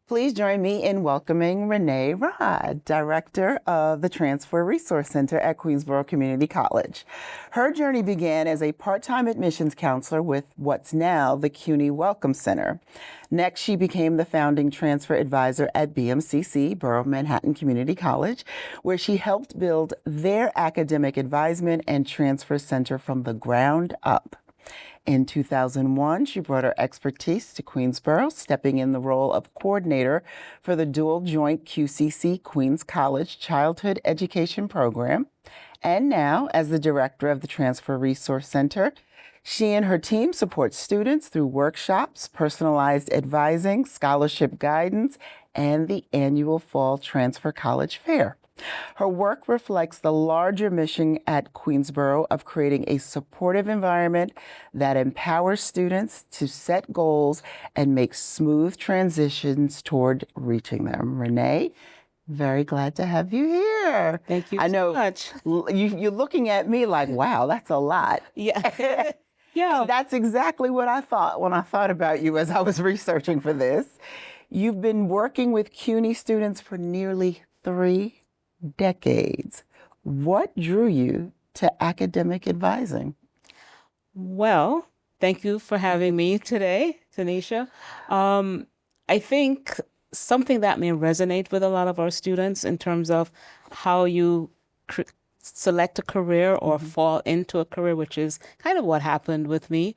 Please join me in welcoming Renee Rhodd, Director of the Transfer Resource Center at Queensborough Community College. Her journey began as a part-time admissions counselor with what's now the CUNY Welcome Center. Next, she became the founding transfer advisor at BMCC, Borough Manhattan Community College, where she helped build their academic advisement and transfer center from the ground up. In 2001, she brought her expertise to Queensborough, stepping in the role of coordinator for the dual joint QCC Queens College Childhood Education Program. And now, as the director of the Transfer Resource Center, she and her team support students through workshops, personalized advising, scholarship guidance, and the annual Fall Transfer College Fair. Her work reflects the larger mission at Queensborough of creating a supportive environment that empowers students to set goals and make smooth transitions toward reaching them. Renee, very glad to have you here. Thank you I know so much. You're looking at me like, wow, that's a lot. Yeah. Yeah. That's exactly what I thought when I thought about you as I was researching for this. You've been working with CUNY students for nearly 3 decades. What drew you to academic advising? Well, thank you for having me today, Tanisha. I think something that may resonate with a lot of our students in terms of how you select a career or fall into a career, which is kind of what happened with me.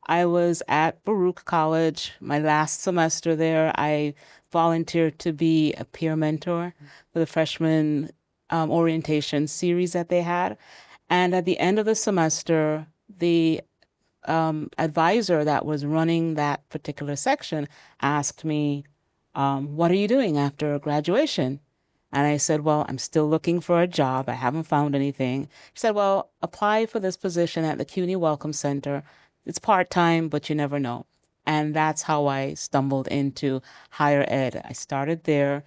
I was at Borough College, my last semester there. I volunteered to be a peer mentor for the freshman orientation series that they had. And at the end of the semester, the advisor that was running that particular section asked me, what are you doing after graduation? And I said, well, I'm still looking for a job. I haven't found anything. She said, well, apply for this position at the CUNY Welcome Center. It's part-time, but you never know. And that's how I stumbled into higher ed. I started there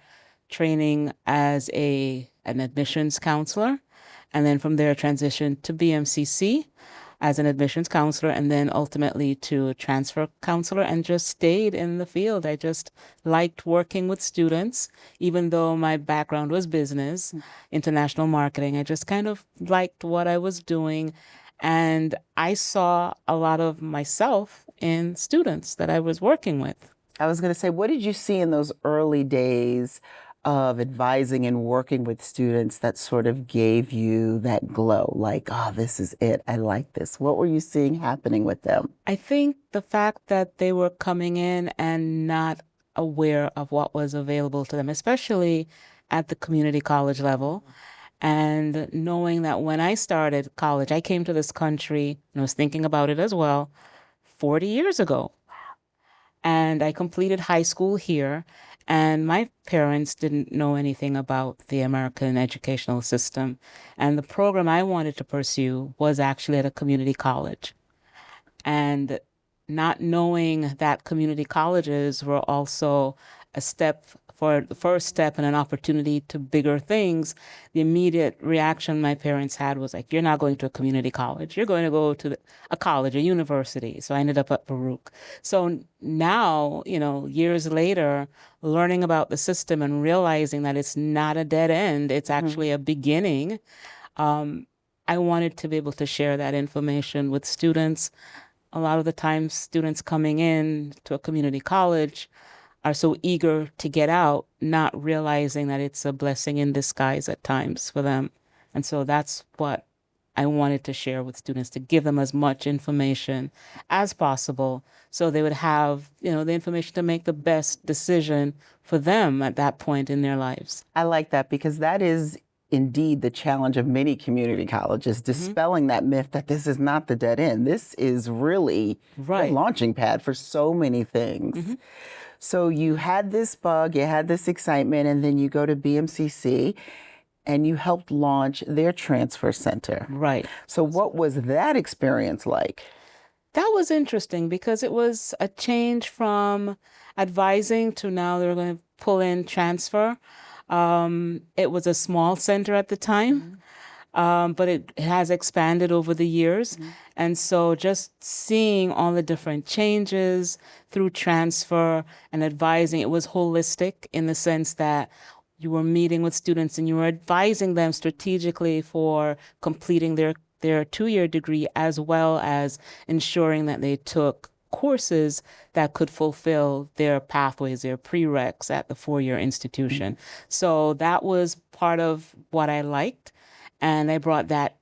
training as an admissions counselor, and then from there transitioned to BMCC as an admissions counselor, and then ultimately to transfer counselor, and just stayed in the field. I just liked working with students, even though my background was business, international marketing. I just kind of liked what I was doing. And I saw a lot of myself in students that I was working with. I was going to say, what did you see in those early days of advising and working with students that sort of gave you that glow? Like, oh, this is it. I like this. What were you seeing happening with them? I think the fact that they were coming in and not aware of what was available to them, especially at the community college level. And knowing that when I started college, I came to this country, and I was thinking about it as well, 40 years ago. And I completed high school here, and my parents didn't know anything about the American educational system. And the program I wanted to pursue was actually at a community college. And not knowing that community colleges were also a step for the first step and an opportunity to bigger things, the immediate reaction my parents had was like, you're not going to a community college. You're going to go to a college, a university. So I ended up at Borough. So now, years later, learning about the system and realizing that it's not a dead end, it's actually a beginning. I wanted to be able to share that information with students. A lot of the times, students coming in to a community college are so eager to get out, not realizing that it's a blessing in disguise at times for them. And so that's what I wanted to share with students, to give them as much information as possible so they would have, the information to make the best decision for them at that point in their lives. I like that, because that is indeed the challenge of many community colleges, dispelling that myth that this is not the dead end. This is really a launching pad for so many things. So you had this bug, you had this excitement, and then you go to BMCC and you helped launch their transfer center. Right. So what was that experience like? That was interesting because it was a change from advising to now they're going to pull in transfer. It was a small center at the time. but it has expanded over the years. And so just seeing all the different changes through transfer and advising, it was holistic in the sense that you were meeting with students and you were advising them strategically for completing their 2-year degree, as well as ensuring that they took courses that could fulfill their pathways, their prereqs at the 4-year institution. So that was part of what I liked. And I brought that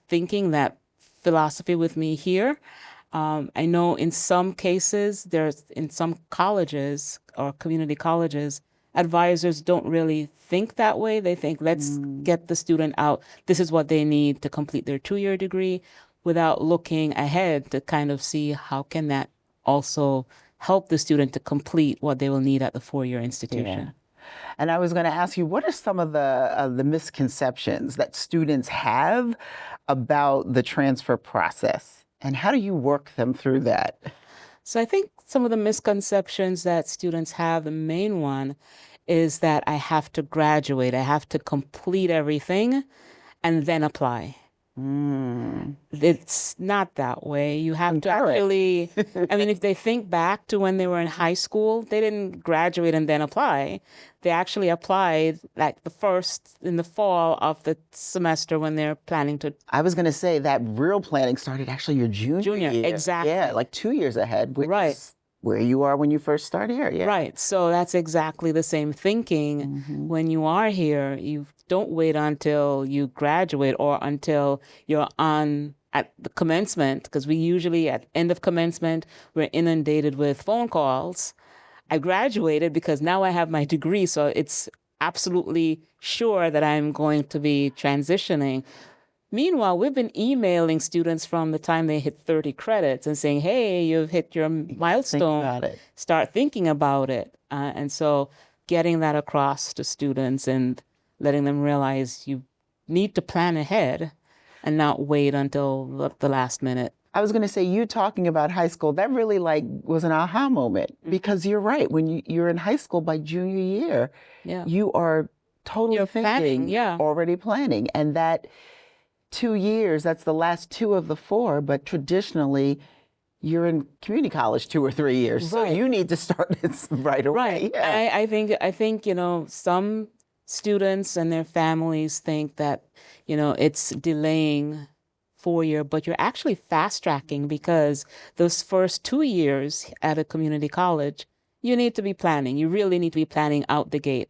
thinking, that philosophy with me here. I know in some cases, in some colleges or community colleges, advisors don't really think that way. They think, let's get the student out. This is what they need to complete their 2-year degree, without looking ahead to kind of see how can that also help the student to complete what they will need at the 4-year institution. Yeah. And I was going to ask you, what are some of the misconceptions that students have about the transfer process, and how do you work them through that? So I think some of the misconceptions that students have, the main one is that I have to graduate, I have to complete everything and then apply. It's not that way. You have to actually, I mean, if they think back to when they were in high school, they didn't graduate and then apply. They actually applied like in the fall of the semester when they're planning to. I was going to say that real planning started actually your junior year. Exactly. Yeah, like 2 years ahead, which is where you are when you first start here. Yeah. Right. So that's exactly the same thinking. When you are here, you don't wait until you graduate or until you're at the commencement, because we usually at end of commencement, we're inundated with phone calls. I graduated because now I have my degree, so it's absolutely sure that I'm going to be transitioning. Meanwhile, we've been emailing students from the time they hit 30 credits and saying, hey, you've hit your milestone. Think about it. Start thinking about it. And so getting that across to students and letting them realize you need to plan ahead and not wait until the last minute. I was going to say, you talking about high school, that really was an aha moment, because you're right. When you're in high school by junior year, you are totally thinking, already planning. And that 2 years, that's the last 2 of the 4, but traditionally you're in community college 2 or 3 years. So you need to start this right away. Right. Yeah. I think, some students and their families think that, it's delaying 4-year, but you're actually fast tracking, because those first 2 years at a community college, you need to be planning. You really need to be planning out the gate.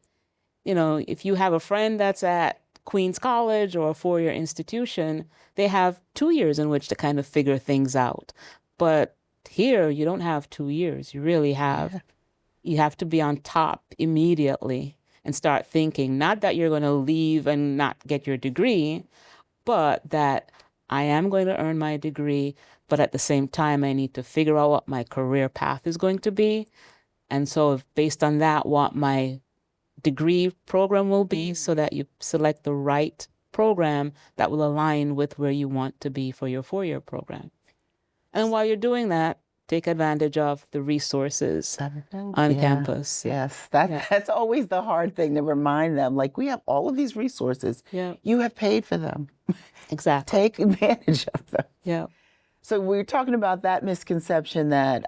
If you have a friend that's at Queens College or a 4-year institution, they have 2 years in which to kind of figure things out. But here, you don't have 2 years. You really you have to be on top immediately and start thinking, not that you're going to leave and not get your degree, but that I am going to earn my degree, but at the same time, I need to figure out what my career path is going to be. And so based on that, what my degree program will be, so that you select the right program that will align with where you want to be for your 4-year program. And while you're doing that, take advantage of the resources on campus. Yes, that's always the hard thing, to remind them, like, we have all of these resources. You have paid for them. Exactly. Take advantage of them. Yeah. So we're talking about that misconception that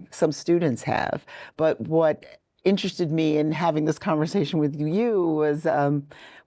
some students have. But what interested me in having this conversation with you was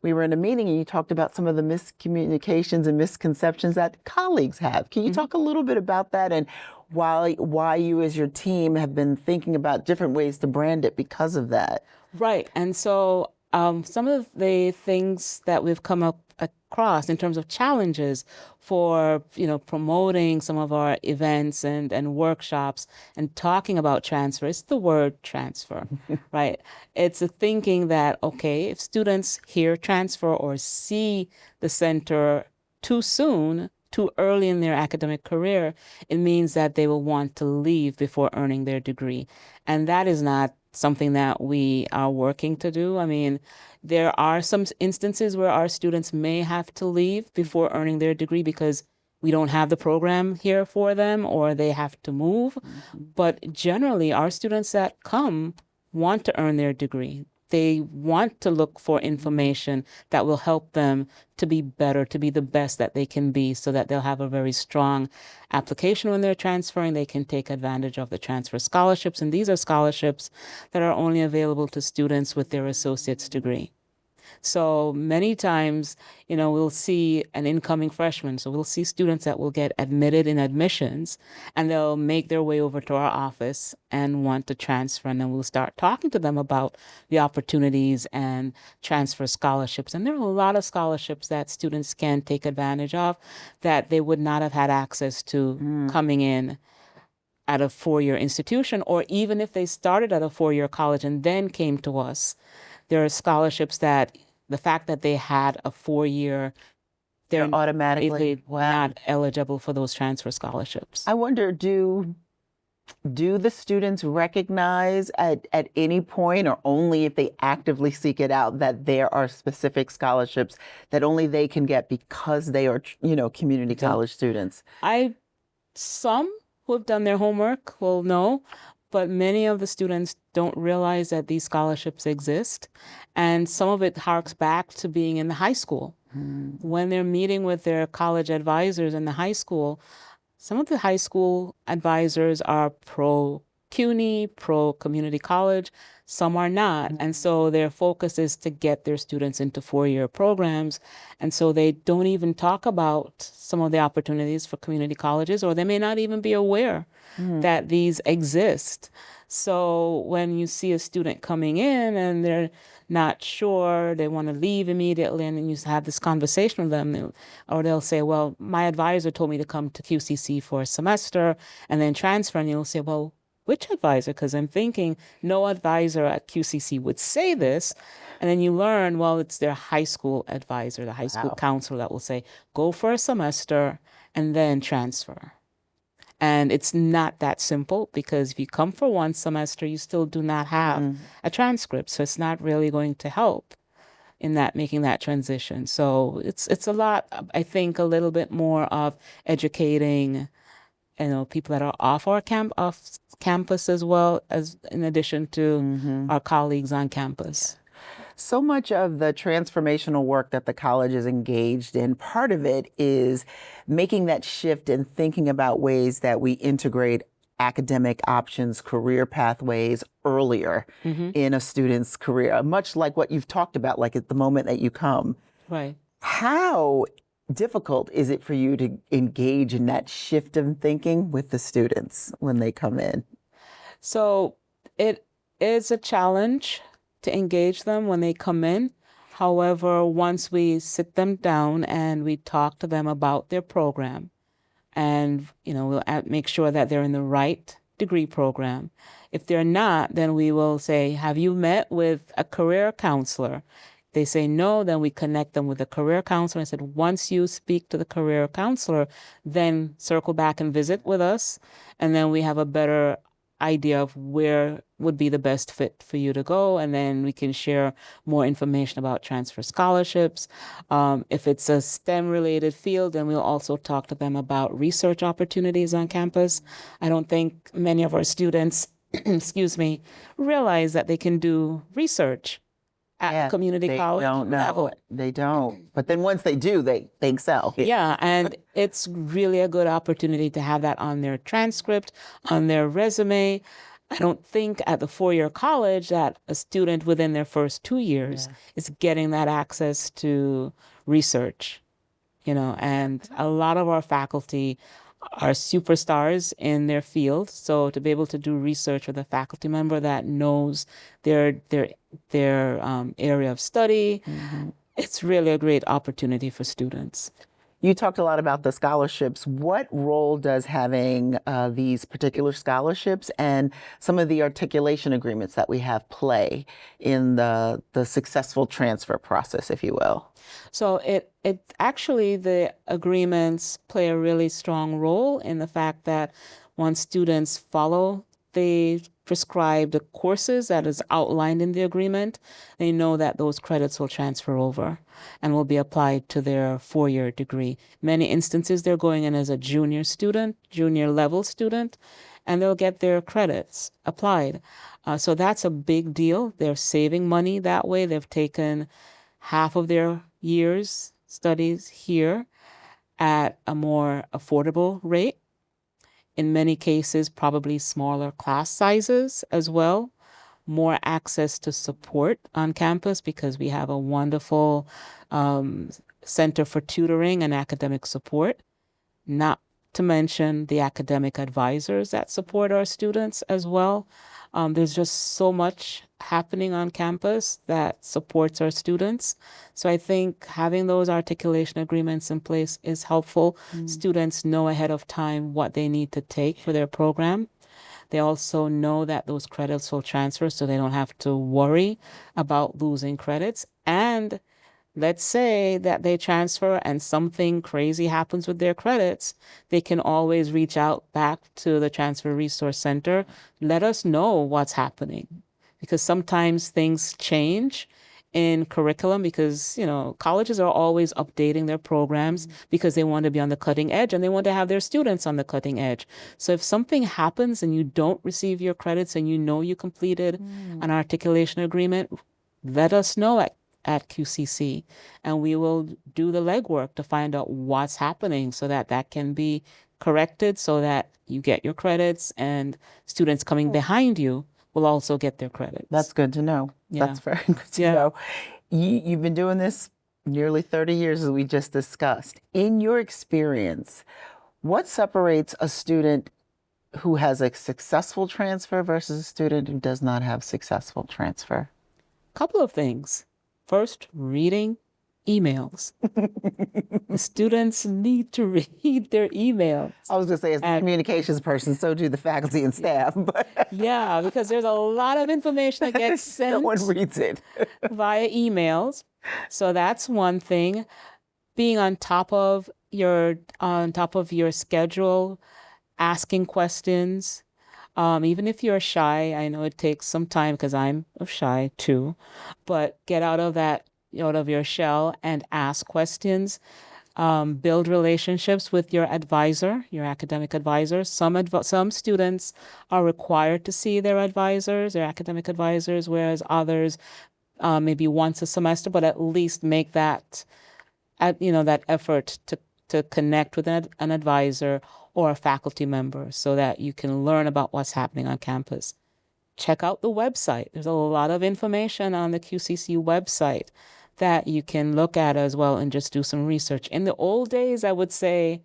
we were in a meeting and you talked about some of the miscommunications and misconceptions that colleagues have. Can you talk a little bit about that, and why you as your team have been thinking about different ways to brand it because of that? Right. And so some of the things that we've come across in terms of challenges for, promoting some of our events and workshops and talking about transfer, it's the word transfer, right? It's a thinking that, okay, if students hear transfer or see the center too soon, too early in their academic career, it means that they will want to leave before earning their degree. And that is not something that we are working to do. I mean, there are some instances where our students may have to leave before earning their degree because we don't have the program here for them, or they have to move. But generally, our students that come want to earn their degree. they want to look for information that will help them to be better, to be the best that they can be, so that they'll have a very strong application when they're transferring. They can take advantage of the transfer scholarships. And these are scholarships that are only available to students with their associate's degree. So many times, we'll see an incoming freshman. So we'll see students that will get admitted in admissions, and they'll make their way over to our office and want to transfer. And then we'll start talking to them about the opportunities and transfer scholarships. And there are a lot of scholarships that students can take advantage of that they would not have had access to coming in at a four-year institution, or even if they started at a four-year college and then came to us. There are scholarships that the fact that they had a four-year, they're automatically not eligible for those transfer scholarships. I wonder, do the students recognize at any point, or only if they actively seek it out, that there are specific scholarships that only they can get because they are, community college students? Some who have done their homework will know, but many of the students don't realize that these scholarships exist. And some of it harks back to being in the high school. When they're meeting with their college advisors in the high school, some of the high school advisors are pro CUNY, pro community college, some are not. And so their focus is to get their students into four-year programs. And so they don't even talk about some of the opportunities for community colleges, or they may not even be aware that these exist. So when you see a student coming in and they're not sure, they want to leave immediately, and then you have this conversation with them, or they'll say, well, my advisor told me to come to QCC for a semester and then transfer. And you'll say, well, which advisor? Because I'm thinking no advisor at QCC would say this. And then you learn, well, it's their high school advisor, the high school counselor, that will say, go for a semester and then transfer. And it's not that simple, because if you come for one semester, you still do not have a transcript. So it's not really going to help in that, making that transition. So it's a lot, I think, a little bit more of educating, people that are off campus, as well as in addition to our colleagues on campus. So much of the transformational work that the college is engaged in, part of it is making that shift and thinking about ways that we integrate academic options, career pathways earlier in a student's career, much like what you've talked about, like at the moment that you come. Right. How difficult is it for you to engage in that shift in thinking with the students when they come in? So it is a challenge to engage them when they come in. However, once we sit them down and we talk to them about their program, and we'll make sure that they're in the right degree program. If they're not, then we will say, have you met with a career counselor? They say no, then we connect them with a career counselor. I said, once you speak to the career counselor, then circle back and visit with us, and then we have a better idea of where would be the best fit for you to go, and then we can share more information about transfer scholarships. If it's a STEM-related field, then we'll also talk to them about research opportunities on campus. I don't think many of our students, realize that they can do research at community college level. They don't. But then once they do, they excel. Yeah, and it's really a good opportunity to have that on their transcript, on their resume. I don't think at the four-year college that a student within their first 2 years is getting that access to research, and a lot of our faculty are superstars in their field. So to be able to do research with a faculty member that knows their area of study, it's really a great opportunity for students. You talked a lot about the scholarships. What role does having these particular scholarships and some of the articulation agreements that we have play in the successful transfer process, if you will? So it actually, the agreements play a really strong role in the fact that once students follow the prescribed courses that is outlined in the agreement, they know that those credits will transfer over and will be applied to their four-year degree. Many instances, they're going in as a junior level student, and they'll get their credits applied. So that's a big deal. They're saving money that way. They've taken half of their year's studies here at a more affordable rate. In many cases, probably smaller class sizes as well, more access to support on campus because we have a wonderful center for tutoring and academic support, not to mention the academic advisors that support our students as well. There's just so much happening on campus that supports our students. So I think having those articulation agreements in place is helpful. Students know ahead of time what they need to take for their program. They also know that those credits will transfer, so they don't have to worry about losing credits. And let's say that they transfer and something crazy happens with their credits, they can always reach out back to the Transfer Resource Center. Let us know what's happening, because sometimes things change in curriculum because, colleges are always updating their programs because they want to be on the cutting edge and they want to have their students on the cutting edge. So if something happens and you don't receive your credits and you completed an articulation agreement, let us know at QCC, and we will do the legwork to find out what's happening so that can be corrected so that you get your credits and students coming behind you will also get their credits. That's good to know. Yeah. That's very good to know. You've been doing this nearly 30 years, as we just discussed. In your experience, what separates a student who has a successful transfer versus a student who does not have successful transfer? Couple of things. First, reading emails. The students need to read their emails. I was going to say, as a communications person, so do the faculty and staff. But yeah, because there's a lot of information that gets sent. No one reads it. Via emails. So that's one thing. Being on top of your schedule, asking questions. Even if you're shy, I know it takes some time because I'm shy too, but get out of your shell and ask questions. Build relationships with your advisor, your academic advisor. Some students are required to see their advisors, their academic advisors, whereas others maybe once a semester, but at least make that effort to connect with an advisor or a faculty member so that you can learn about what's happening on campus. Check out the website. There's a lot of information on the QCC website that you can look at as well and just do some research. In the old days, I would say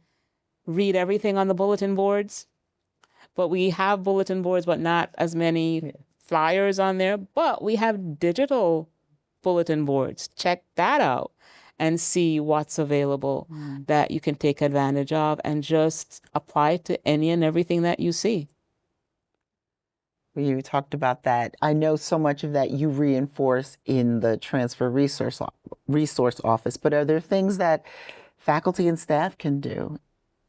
read everything on the bulletin boards, but we have bulletin boards, but not as many flyers on there, but we have digital bulletin boards. Check that out and see what's available that you can take advantage of and just apply to any and everything that you see. You talked about that. I know so much of that you reinforce in the Transfer Resource Office, but are there things that faculty and staff can do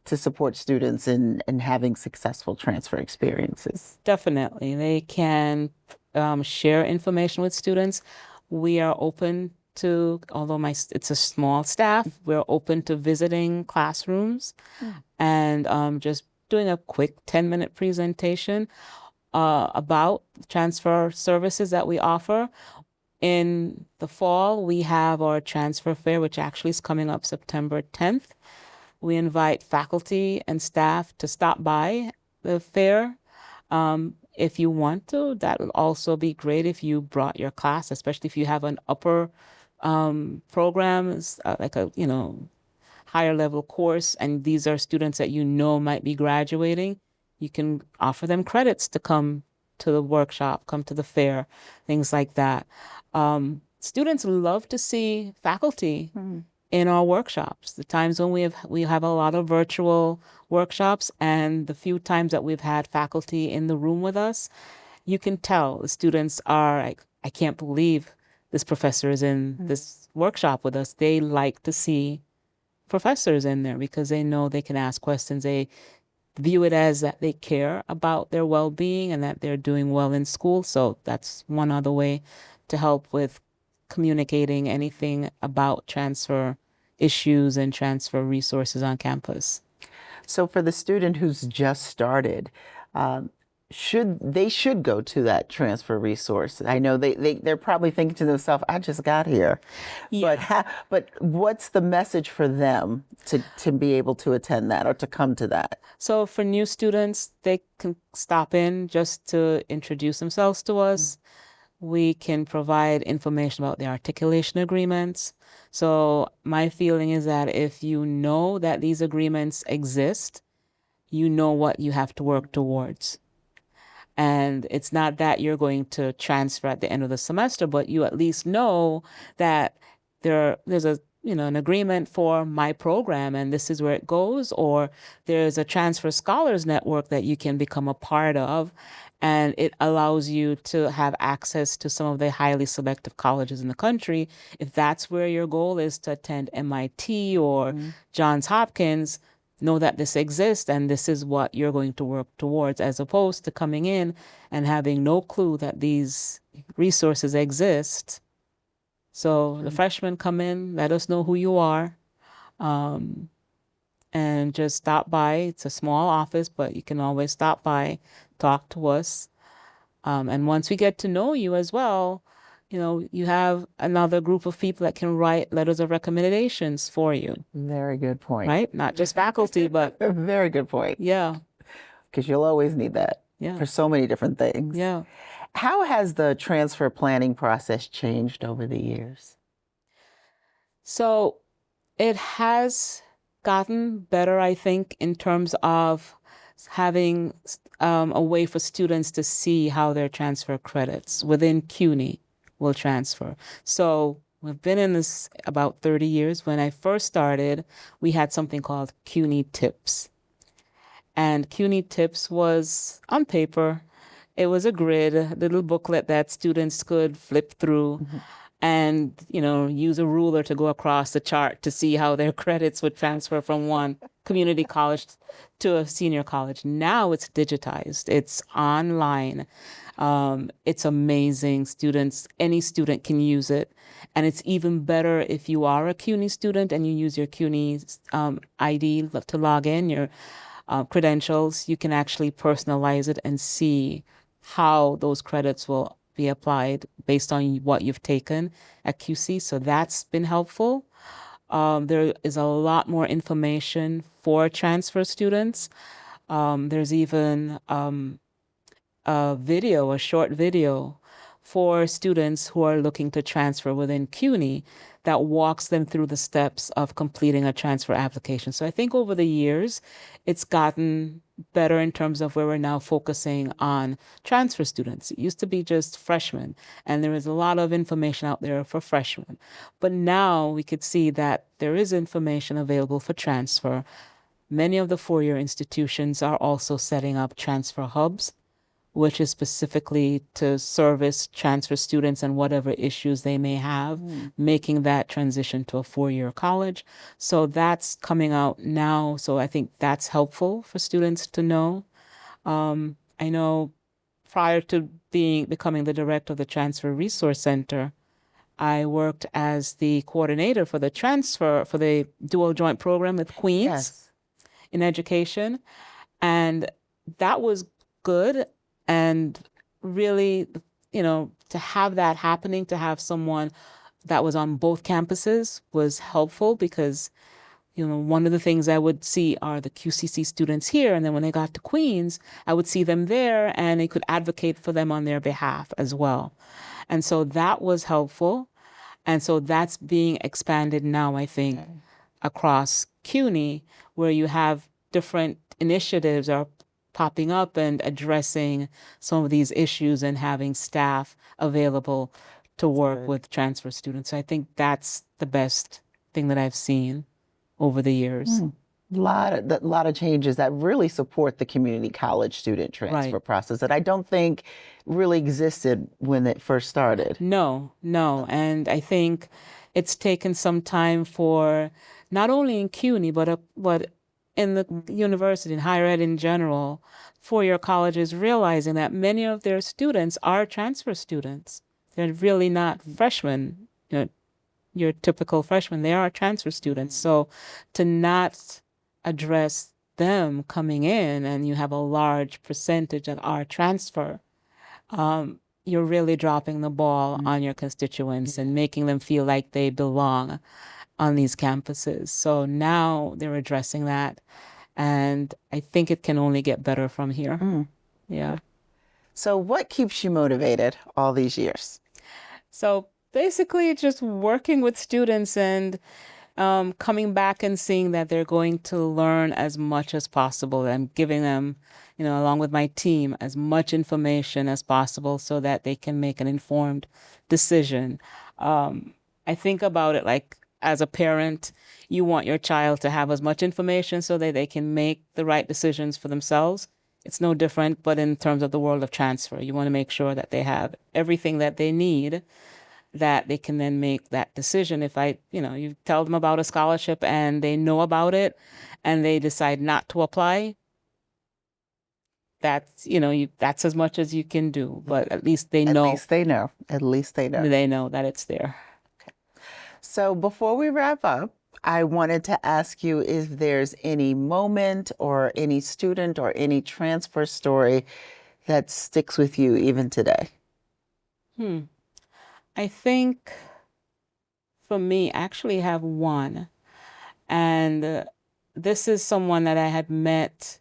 to support students in having successful transfer experiences? Definitely. They can share information with students. We are open to, although it's a small staff, we're open to visiting classrooms and just doing a quick 10-minute presentation about transfer services that we offer. In the fall, we have our transfer fair, which actually is coming up September 10th. We invite faculty and staff to stop by the fair. If you want to, that would also be great if you brought your class, especially if you have an upper program, like a higher level course, and these are students that might be graduating. You can offer them credits to come to the workshop, come to the fair, things like that. Students love to see faculty in our workshops. The times when we have a lot of virtual workshops, and the few times that we've had faculty in the room with us, you can tell the students are like, I can't believe this professor is in this workshop with us. They like to see professors in there because they know they can ask questions. They view it as that they care about their well-being and that they're doing well in school. So that's one other way to help with communicating anything about transfer issues and transfer resources on campus. So for the student who's just started, should go to that transfer resource. I know they're probably thinking to themselves, I just got here. Yeah. But what's the message for them to be able to attend that or to come to that? So for new students, they can stop in just to introduce themselves to us. We can provide information about the articulation agreements. So my feeling is that if you know that these agreements exist, you know what you have to work towards. And it's not that you're going to transfer at the end of the semester, but you at least know that there's a an agreement for my program and this is where it goes, or there's a transfer scholars network that you can become a part of, and it allows you to have access to some of the highly selective colleges in the country. If that's where your goal is to attend MIT or Johns Hopkins, know that this exists and this is what you're going to work towards, as opposed to coming in and having no clue that these resources exist. So the freshmen come in, let us know who you are, and just stop by. It's a small office, but you can always stop by, talk to us. And once we get to know you as well, you have another group of people that can write letters of recommendations for you. Very good point. Right? Not just faculty, but A very good point. yeah. Because you'll always need that for so many different things. Yeah. How has the transfer planning process changed over the years? So it has gotten better, I think, in terms of having a way for students to see how their transfer credits within CUNY will transfer. So we've been in this about 30 years. When I first started, we had something called CUNY Tips. And CUNY Tips was on paper. It was a grid, a little booklet that students could flip through and, use a ruler to go across the chart to see how their credits would transfer from one community college to a senior college. Now it's digitized. It's online. It's amazing. Any student can use it. And it's even better if you are a CUNY student and you use your CUNY ID to log in, your credentials. You can actually personalize it and see how those credits will be applied based on what you've taken at QC. So that's been helpful. There is a lot more information for transfer students. There's even a short video for students who are looking to transfer within CUNY that walks them through the steps of completing a transfer application. So I think over the years, it's gotten better in terms of where we're now focusing on transfer students. It used to be just freshmen, and there is a lot of information out there for freshmen. But now we could see that there is information available for transfer. Many of the four-year institutions are also setting up transfer hubs, which is specifically to service transfer students and whatever issues they may have, making that transition to a four-year college. So that's coming out now. So I think that's helpful for students to know. I know prior to becoming the director of the Transfer Resource Center, I worked as the coordinator for the dual joint program with Queens in education. And that was good. And really, to have that happening, to have someone that was on both campuses was helpful because, one of the things I would see are the QCC students here. And then when they got to Queens, I would see them there and I could advocate for them on their behalf as well. And so that was helpful. And so that's being expanded now, I think, across CUNY, where you have different initiatives or popping up and addressing some of these issues and having staff available to work with transfer students. So I think that's the best thing that I've seen over the years. A lot of changes that really support the community college student transfer process that I don't think really existed when it first started. No. And I think it's taken some time for not only in CUNY, but in the university and higher ed in general, four-year colleges realizing that many of their students are transfer students. They're really not freshmen, your typical freshmen. They are transfer students. So to not address them coming in and you have a large percentage that are transfer, you're really dropping the ball on your constituents and making them feel like they belong on these campuses. So now they're addressing that. And I think it can only get better from here. Yeah. So what keeps you motivated all these years? So basically, just working with students and coming back and seeing that they're going to learn as much as possible and giving them, along with my team, as much information as possible so that they can make an informed decision. I think about it like as a parent, you want your child to have as much information so that they can make the right decisions for themselves. It's no different, but in terms of the world of transfer, you want to make sure that they have everything that they need, that they can then make that decision. If you tell them about a scholarship and they know about it and they decide not to apply, that's, that's as much as you can do, but at least they know. At least they know. At least they know. They know that it's there. Okay. So before we wrap up, I wanted to ask you if there's any moment or any student or any transfer story that sticks with you even today. I think for me, I actually have one. And this is someone that I had met,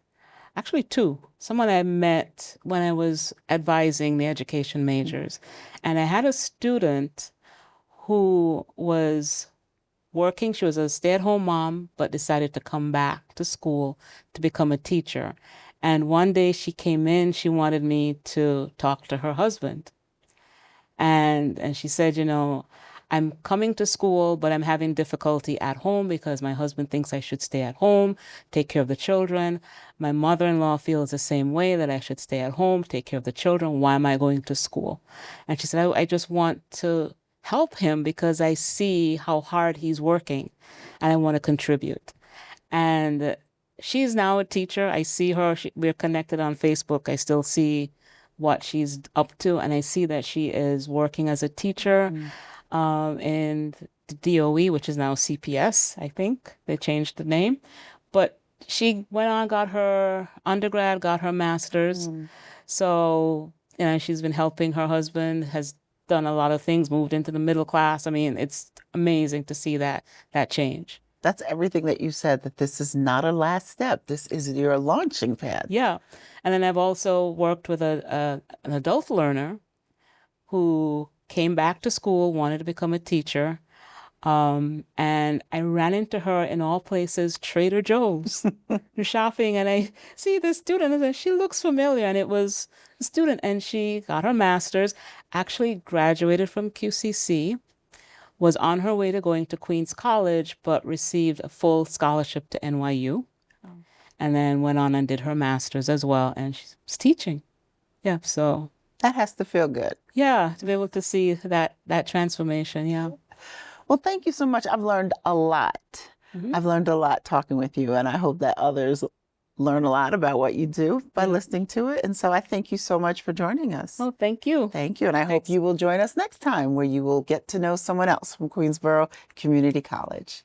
actually two. Someone I met when I was advising the education majors. And I had a student who was working. She was a stay-at-home mom, but decided to come back to school to become a teacher. And one day she came in, she wanted me to talk to her husband. And she said, I'm coming to school, but I'm having difficulty at home because my husband thinks I should stay at home, take care of the children. My mother-in-law feels the same way, that I should stay at home, take care of the children. Why am I going to school? And she said, I just want to help him because I see how hard he's working and I want to contribute. And she's now a teacher. I see her. We're connected on Facebook. I still see what she's up to, and I see that she is working as a teacher in the DOE, which is now CPS, I think. They changed the name. But she went on, got her undergrad, got her master's. So, she's been helping her husband, has done a lot of things, moved into the middle class. I mean, it's amazing to see that change. That's everything that you said, that this is not a last step. This is your launching pad. Yeah. And then I've also worked with an adult learner who came back to school, wanted to become a teacher. And I ran into her in all places, Trader Joe's, shopping. And I see this student and she looks familiar. And it was a student, and she got her master's, actually graduated from QCC, was on her way to going to Queens College, but received a full scholarship to NYU. And then went on and did her master's as well. And she's teaching. Yeah, so. That has to feel good. Yeah, to be able to see that transformation, yeah. Well, thank you so much. I've learned a lot. I've learned a lot talking with you, and I hope that others learn a lot about what you do by listening to it. And so I thank you so much for joining us. Well, thank you. Thank you. And I hope you will join us next time, where you will get to know someone else from Queensborough Community College.